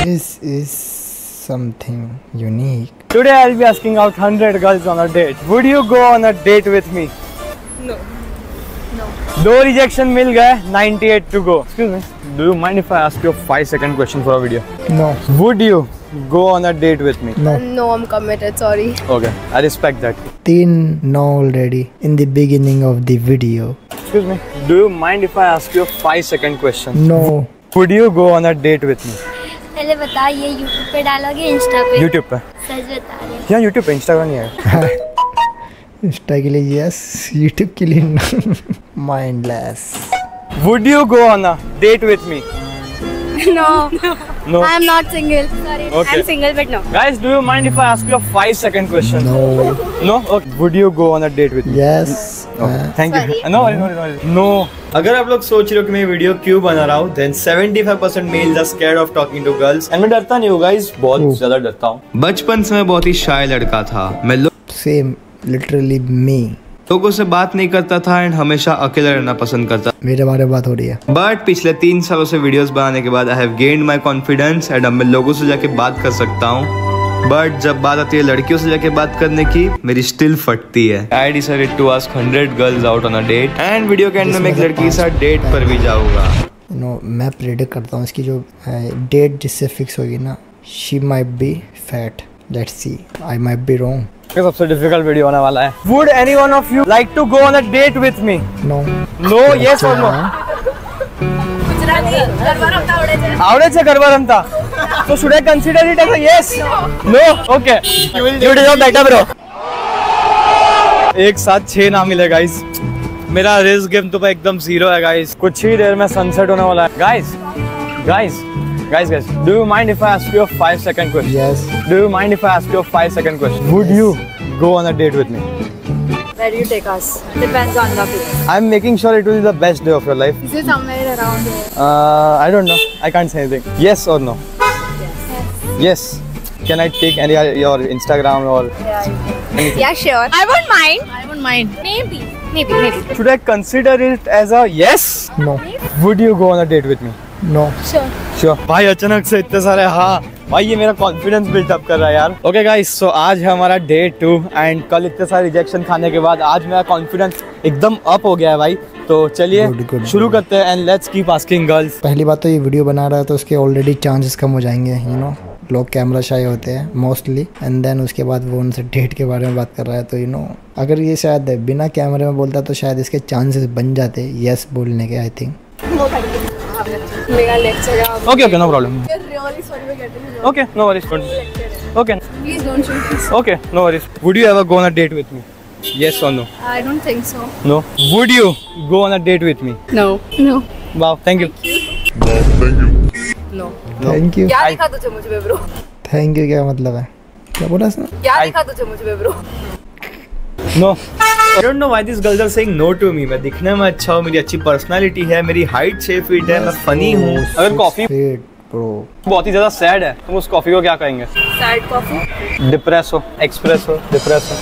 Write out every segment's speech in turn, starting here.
This is something unique. Today I'll be asking out 100 girls on a date. Would you go on a date with me? No. No. 2 rejection मिल गए, 98 to go. Excuse me. Do you mind if I ask you a 5-second question for a video? No. Would you go on a date with me? No. No, I'm committed. Sorry. Okay, I respect that. 3 no already in the beginning of the video. Excuse me. Do you mind if I ask you a 5-second question? No. Would you go on a date with me? पहले बता, ये YouTube पे डालोगे Insta पे? YouTube पे. सच बता रहे हैं? यहाँ YouTube पे, Instagram नहीं है. इंस्टा के लिए यस, यूट्यूब के लिए no. Mindless. Would you go on a date with me? No. No. I'm not single. Sorry. Okay. I'm single, but no. Guys, do you mind if I ask you a 5-second question? No. No? Okay. Would you go on a date with me? Yes. Thank you. Sorry. No worries, no worries. No. अगर आप लोग सोच रहे हो कि मैं video क्यों बना रहा हूँ, then 75% males are scared of talking to girls. And मैं डरता नहीं हूँ guys, बहुत ज्यादा डरता हूँ. बचपन से मैं बहुत ही शाय लड़का था. मैं Same, literally me. लोगों से बात नहीं करता था एंड हमेशा अकेला रहना पसंद करता. मेरे बारे में बात हो रही है. बट पिछले 3 सालों से वीडियोस बनाने के बाद I have gained my confidence and अब मैं लोगों से जाके बात कर सकता हूँ. बट जब बात आती है लड़कियों से जाके बात करने की, मेरी स्टिल फटती है. I decided to ask 100 girls out on a date and video के एंड में मैं एक लड़की के साथ डेट पर भी जाऊंगा. नो, मैं प्रेडिक्ट करता हूँ इसकी जो डेट जिससे फिक्स होगी ना, she might be fat. Let's see, I might be wrong. ये सबसे डिफिकल्ट वीडियो होने वाला है. Would any one of you like to go on a date with me? No. No, yes or no? आवड़े garba रमता. So should I consider it as a yes? No. Okay. You deserve better, bro. एक साथ 6 ना मिले guys. मेरा risk game तो एकदम 0 है guys. कुछ ही देर में सनसेट होने वाला है. Guys. Do you mind if I ask you a 5-second question? Yes. Do you mind if I ask you a 5-second question? Would you go on a date with me? Where do you take us? Depends on the people. I'm making sure it will be the best day of your life. Is it somewhere around here? I don't know. I can't say anything. Yes or no? Yes. Can I take your Instagram or anything? Yeah, sure. I won't mind. Maybe. Should I consider it as a yes? No. Would you go on a date with me? No. Sure. भाई अचानक से इतने सारे हाँ भाई, ये मेरा confidence buildup कर रहा है यार. ओके गाइस, सो आज है हमारा डे 2 एंड कल इतने सारे रिजेक्शन खाने के बाद आज मेरा कॉन्फिडेंस एकदम अप हो गया है भाई. तो चलिए शुरू करते हैं and let's keep asking girls. पहली बात तो ये वीडियो बना रहा है तो उसके ऑलरेडी चांसेस कम हो जाएंगे. यू नो, लोग कैमरा शाय होते हैं मोस्टली एंड देन उसके बाद वो उनसे डेट के बारे में बात कर रहा है. तो यू नो, अगर ये शायद बिना कैमरे में बोलता तो शायद इसके चांसेस बन जाते यस बोलने के. I think Okay, no problem. Really sorry for getting you. Okay, no worries. Okay. Please don't shoot this. Okay, no worries. Would you ever go on a date with me? Yes or no? I don't think so. No. Would you go on a date with me? No. Wow, thank you. No. Thank you. क्या दिखा तुझे मुझे bro? Thank you क्या मतलब है? क्या बोला इसने? क्या दिखा तुझे मुझे bro? No. I don't know why these girls are saying no to me. मैं दिखने में अच्छा हूँ, मेरी अच्छी पर्सनालिटी है, मेरी हाइट 6 फीट है, मैं फनी हूँ. अगर कॉफी बहुत ही ज्यादा सैड है, तुम उस कॉफी को क्या कहेंगे? Sad coffee. डिप्रेस हो, एक्सप्रेस हो, डिप्रेस हो.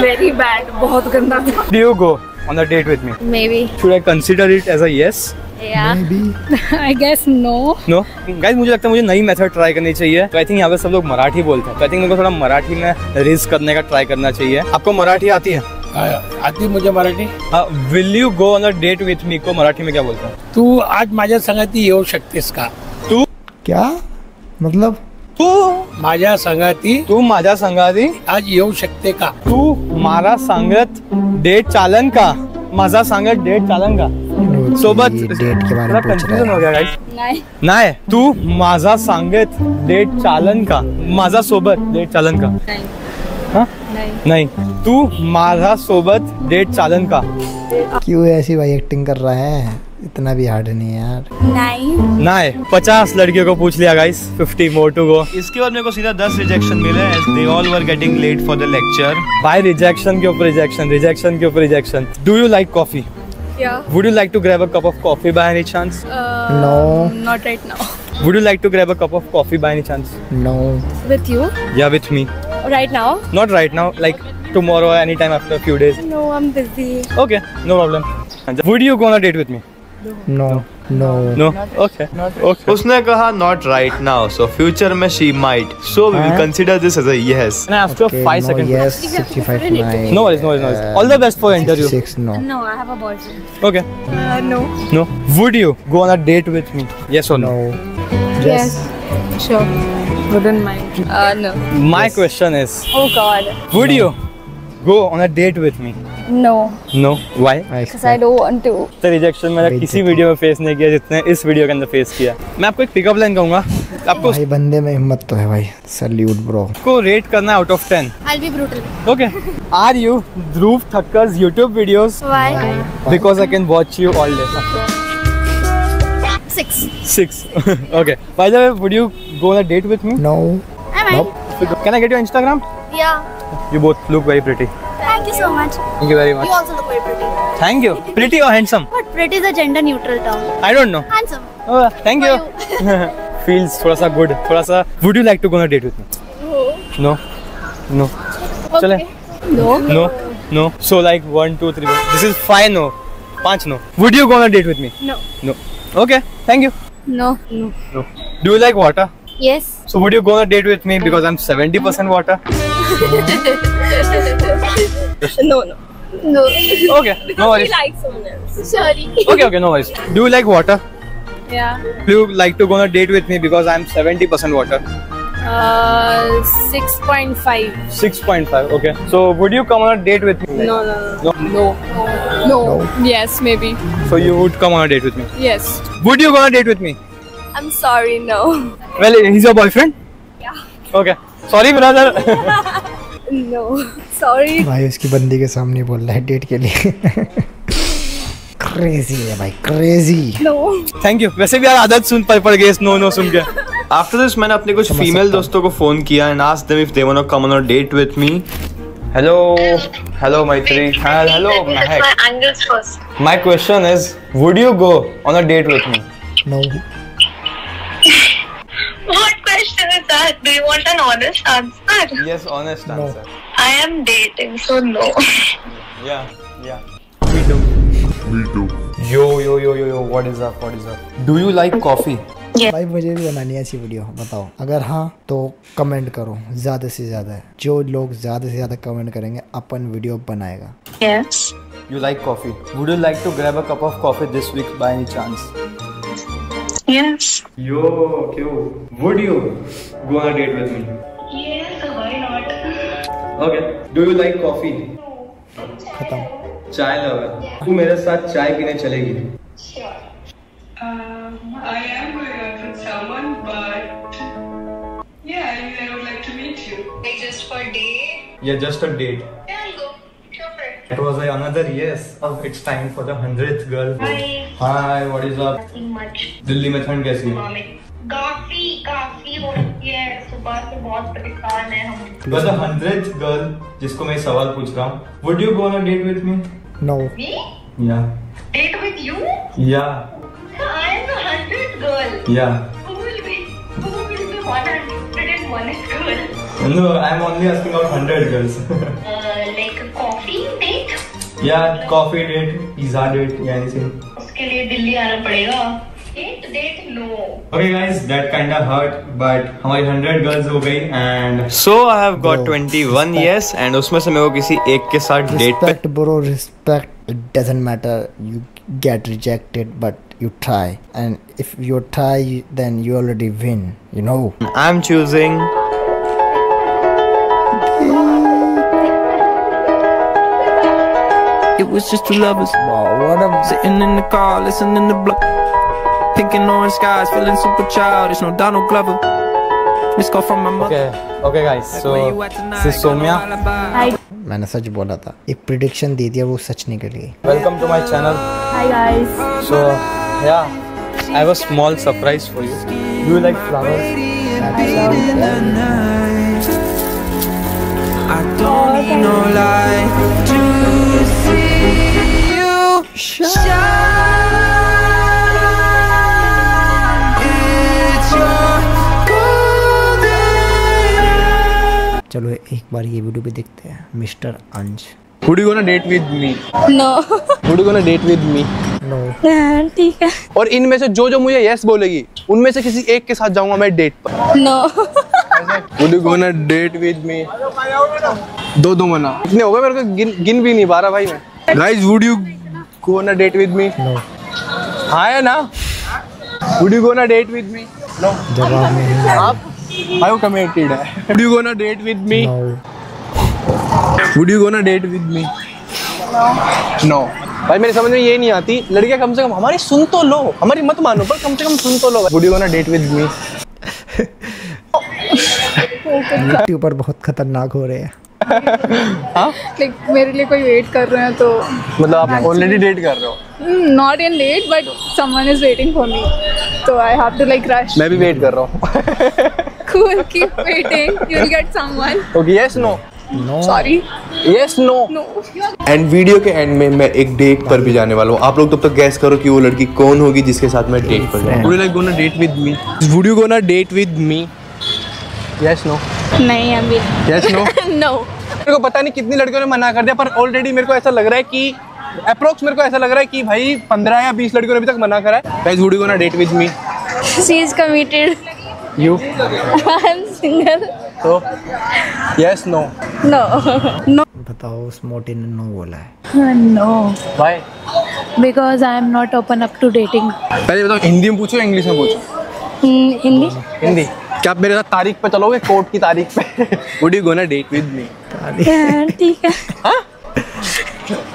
Very bad. बहुत गंदा. Do you go on a date with me? Maybe. Should I consider it as a yes? Yeah. I guess no. No. Guys, मुझे लगता है मुझे नई मेथड ट्राई करनी चाहिए. तो आई थिंक यहाँ पे सब लोग मराठी बोलते हैं. तो आई थिंक मेरे को थोड़ा मराठी में रिस्क करने का ट्राई करना चाहिए. आपको मराठी आती है? आती मुझे Marathi. Will you go on a date with me को मराठी में क्या बोलते हैं? तू आज माझ्या संगती येऊ शकतेस का? तू क्या मतलब? तू माझ्या संगती आज येऊ शकते का? तू मारा सांगत डेट चालन का? माझा सांगत डेट चालन का? सोबत डेट के बारे में पूछ रहा कन्फ्युजन हो गया गाइस. नाही. तू माझा सांगत डेट चालन का? माझा सोबत डेट चालन का? नहीं. तू माझा सोबत डेट चालन का? क्यों ऐसी भाई एक्टिंग कर रहा है? इतना भी हार्ड नहीं है यार. नहीं. 50 लड़कियों को पूछ लिया गाइस, 50 मोर टू गो. इसके बाद मेरे को सीधा 10 रिजेक्शन मिले as they all were getting late for the lecture. भाई रिजेक्शन के ऊपर रिजेक्शन के ऊपर rejection. Do you like coffee? Yeah. Would you like to grab a cup of coffee by any chance? No. Not right now. Would you like to grab a cup of coffee by any chance? No. With you? Yeah, with me. Right now? Not right now, like tomorrow or anytime after a few days. No, I'm busy. Okay, no problem. Would you go on a date with me? No no no okay okay उसने कहा not right now so future में she might so we will consider this as a yes And after 5 seconds. Yes 65 9 No worries, no worries, no worries. All the best for the interview. 6 no No, I have a boyfriend. Okay. No. No. Would you go on a date with me? Yes or no? No Yes. Sure. Wouldn't mind. No. My question is, Oh God. would you go on a date with me? No. No. Why? Because I don't want to. तो rejection मैंने किसी video में face नहीं किया जितने इस video के अंदर फेस किया। मैं आपको एक पिकअप लाइन कहूंगा, आपको भाई बंदे में हिम्मत तो है भाई, सैल्यूट ब्रो। उसको रेट करना है out of 10। I'll be brutal. Okay. Are you Dhruv Thakkar's YouTube videos? Why? Because I can watch you all day. 6. 6. Okay. By the way, would you go on a date with me? No Am I? Nope. Can I get your Instagram? Yeah. You both look very pretty. Thank you so much. Thank you very much. You also look very pretty. Thank you. Pretty or handsome? But pretty is a gender neutral term. I don't know. Handsome. Oh, thank For you. Feels थोड़ा सा good. थोड़ा सा. Would you like to go on a date with me? No. No. चले. No. No. No. So like 1, 2, 3. This is 5 no. 5 no. Would you go on a date with me? No. No. Okay. Thank you. No. No. No. Do you like water? Yes. So would you go on a date with me because I'm 70% water? No. No. No. Okay. No worries. like someone else. Sorry. Okay. Okay. No worries. Do you like water? Yeah. Do you like to go on a date with me because I'm 70% water? 6.5. 6.5. Okay. So would you come on a date with me? No. No. No. No. Yes, maybe. So you would come on a date with me? Yes. Would you go on a date with me? I'm sorry. No. Well, he's your boyfriend? Yeah. Okay. Sorry, brother. No. Sorry. भाई उसकी बंदी के सामने बोल रहा है date के लिए। क्रेजी है भाई, क्रेजी। No. Thank you. वैसे भी यार आदत सुन पड़ गई इस नो सुन के। आफ्टर दिस मैंने अपने कुछ फीमेल दोस्तों को फोन किया and asked them if they want to come on a date with me. Hello Maitri, hello Mahak. My angles first. My question is, would you go on a date with me? No What question is that? Do you want an honest answer? Yes, honest No. answer. I am dating, so no. Yeah. Me too. Yo. What is up? Do you like coffee? भाई मुझे भी बनानी है ऐसी video, बताओ। अगर हाँ तो कमेंट करो ज़्यादा से ज़्यादा। जो लोग ज़्यादा से ज़्यादा कमेंट करेंगे अपन वीडियो बनाएगा। Yes. You like coffee? Would you like to grab a cup of coffee this week by any chance? Yes. Yo, क्यों? Would you go on a date with me? Yes, why not? Okay. Do you like coffee? खत्म। चाय lover. तू मेरे साथ चाय पीने चलेगी? Sure. I am going out with someone, but yeah, I would like to meet you. Like just for a date? Yeah, just a date. Yeah, I'll go. Go for it. It was another yes. Oh, it's time for the 100th girl. Hi. What is up? Nothing much. Delhi में ठंड कैसी है? Mami. काफी हो रही है, सुबह से बहुत परेशान है हम। But the 100th girl जिसको मैं सवाल पूछ रहा हूँ, would you go on a date with me? No Me? Yeah. Date with you? Yeah. I am the 100th girl. Yeah. Who will be 101st girl? No, I'm only asking about 100 girls. Like a coffee date? Yeah, coffee date, pizza date, yeah, anything. उसके लिए दिल्ली आना पड़ेगा। Date no. Okay guys, that kinda hurt, but हमारी 100 girls हो गई and so I have got Bro, 21 yes and उसमें से मेरे को किसी एक के साथ डेट पे Respect bro, respect. It doesn't matter. You get rejected, but you try. And if you try, then you already win. You know. I'm choosing It was just two lovers Wow, what a sitting in the car, listening to blood. Pink and orange skies, feeling super childish. No Donald Glover. This call from my mother. Okay guys. So this is Soumya. मैंने सच बोला था, एक prediction दी थी और वो सच निकल गई। Welcome to my channel. Hi guys. So yeah, I have a small surprise for you. Do you like flowers? I don't need no light to see you shine. It's your golden. चलो एक बार ये video भी देखते हैं। Mister अंश। Would you gonna date with me? No. Would you gonna date with me? No. ठीक है। और इनमें से जो मुझे यस बोलेगी उनमें से किसी एक के साथ जाऊंगा मैं डेट पर। No. Would you gonna date with me? दो मना कितने हो गए मेरे को गिन भी नहीं पा रहा भाई मैं। Guys, would you gonna date with me? No. हाँ है ना? Would you gonna date with me? No. जवाब नहीं। आप भाई वो कमिटेड है। Would you gonna date with me? No. Would you gonna date with me? No. भाई मेरे समझ में ये नहीं आती, लड़कियां कम से कम हमारी सुन तो लो, हमारी मत मानो पर कम से कम सुन तो लो। Would you gonna date with me? YouTube पर बहुत खतरनाक हो रहे हैं। लाइक मेरे लिए कोई वेट कर रहे हैं तो मतलब आप ऑलरेडी डेट कर रहे हो? Not in late but someone is waiting for me तो I have to like rush. मैं भी वेट कर रहा हूँ। Cool keep waiting you will get someone. Okay yes no? No. Sorry yes no. No. And video के end में मैं एक डेट पर भी जाने वाला हूँ। आप लोग तब तक गैस करो कि वो लड़की कौन होगी जिसके साथ मैं डेट पर जाऊँ। Would you like gonna date with me? Would you gonna date with me? Yes no? नहीं अभी। Yes no? नो। मेरे को पता नहीं कितनी लड़कियों ने मना कर दिया पर ऑलरेडी मेरे को ऐसा लग रहा है कि अप्रोक्स मेरे को ऐसा लग रहा है कि भाई 15 या 20 लड़कियों ने अभी तक मना करा है। Guys, would you gonna date with me? She is committed. You? I am single. So? Yes no? No. No. बताओ उस मोटी ने नो बोला है। No Why? Because I am not open up to dating. पहले बताओ हिंदी में पूछो या इंग्लिश में पूछो? हिंदी। हिंदी। क्या आप मेरे साथ तारीख पे चलोगे, कोर्ट की तारीख पे? Would you gonna date with me? ठीक है। हाँ?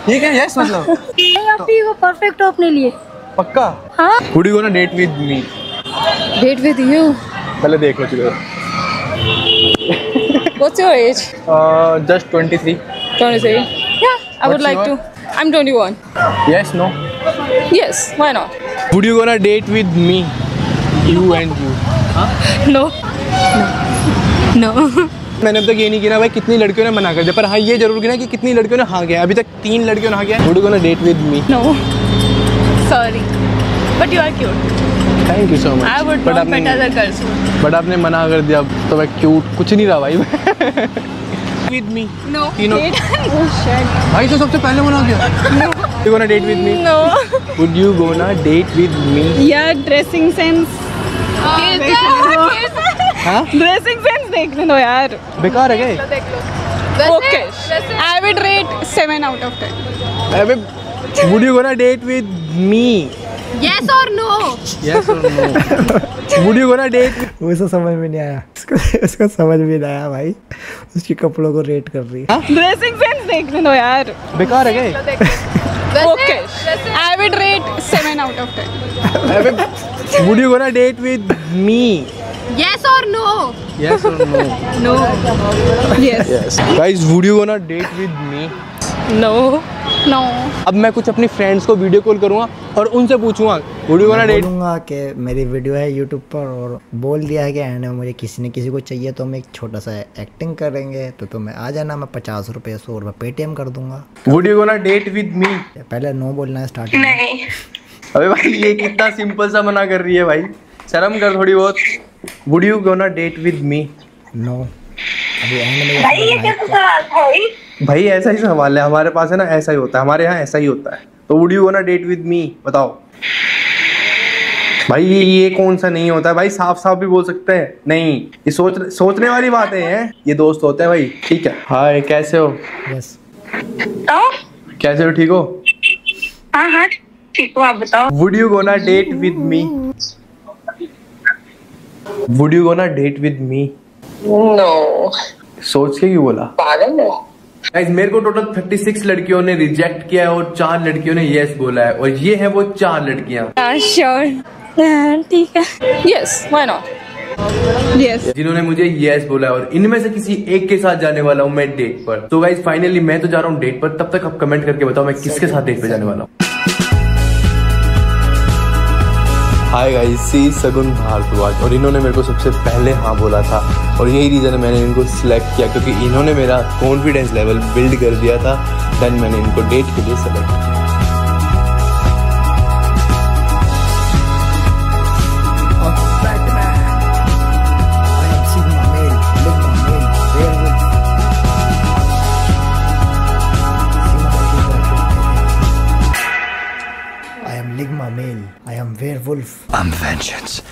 ठीक है यस मतलब नहीं आप ही वो परफेक्ट हो अपने लिए। पक्का? हाँ। Would you gonna date with me? Date with you. पहले देख लो चलो। What's your age? Just 23. 23. Yeah, I would What's like your? to. I'm 21. Yes, no. Yes, why not? Would you gonna date with me? You and you. No. No. मैंने अब तक ये नहीं गिना भाई कितनी लड़कियों ने मना कर दिया पर हाँ ये जरूर गिना कि कितनी लड़कियों ने हाँ किया। अभी तक 3 लड़कियों ने हाँ किया। Would you gonna date with me? No. Sorry. But you are cute. Thank you so much. I would But not pet other girls. But आपने मना कर दिया तो मैं क्यूट कुछ नहीं रहा भाई। With me. No. तीनों। Oh shit. भाई तो सबसे पहले मना किया। No. You gonna date with me? No. Would you gonna date with me? Yeah, dressing sense. हाँ? ड्रेसिंग सेंस देखने दो यार। बेकार है क्या? Okay I will rate 7 out of 10। अबे Would you gonna date with me? Yes or no? Yes or no? Would you gonna date with उसे समझ में नहीं आया। उसको समझ में नहीं आया भाई। उसके कपड़ों को रेट कर रही है। ड्रेसिंग सेंस देखने दो यार। बेकार है क्या? Okay I will rate 7 out of 10। अबे Would you gonna date with me? Yes or no? Yes or no? No. Yes. Yes. Guys, would you gonna date with me? No. No. अब मैं कुछ अपनी फ्रेंड्स को video call करूँगा और उनसे पूछूंगा Would you gonna date? बोलूँगा कि मेरी वीडियो है यूट्यूब पर और बोल दिया है कि एंड में मुझे किसी को चाहिए तो हम एक छोटा सा एक्टिंग करेंगे तो तुम्हें आ जाना, मैं 50 रुपये 100 रुपये पेटीएम कर दूंगा। Would you gonna date with me? पहले नो बोलना है स्टार्टिंग में। नहीं। अबे भाई ये कितना सिंपल सा मना कर रही है भाई, शर्म कर थोड़ी बहुत। Would you gonna date with me? No. अभी एंड में भाई ये कैसा सवाल था भाई? भाई ऐसा ही सवाल है हमारे पास है ना, ऐसा ही होता है हमारे यहाँ, ऐसा ही होता है। तो would you gonna date with me? बताओ भाई ये कौन सा नहीं होता है भाई, साफ साफ भी बोल सकते हैं। नहीं ये सोचने वाली बातें हैं, ये दोस्त होते हैं भाई। ठीक है हाय कैसे हो? यस। कैसे हो, ठीक हो? हाँ हाँ ठीक हो, आप बताओ। Would you gonna date with me? Would you gonna date with me? No. सोच के क्यों बोला? पागल है। गाइस मेरे को टोटल 36 लड़कियों ने रिजेक्ट किया है और 4 लड़कियों ने यस बोला है, और ये है वो 4 लड़कियां श्योर ठीक है। Yes why not. यस जिन्होंने मुझे यस बोला है, और इनमें से किसी एक के साथ जाने वाला हूँ मैं डेट पर। तो गाइस फाइनली मैं तो जा रहा हूँ डेट पर, तब तक आप कमेंट करके बताओ मैं किसके साथ डेट पे जाने वाला हूँ। हाय गाइस सी सगुन भारद्वाज, और इन्होंने मेरे को सबसे पहले हाँ बोला था, और यही रीज़न है मैंने इनको सिलेक्ट किया, क्योंकि इन्होंने मेरा कॉन्फिडेंस लेवल बिल्ड कर दिया था। देन मैंने इनको डेट के लिए सेलेक्ट किया। yourself. I'm vengeance.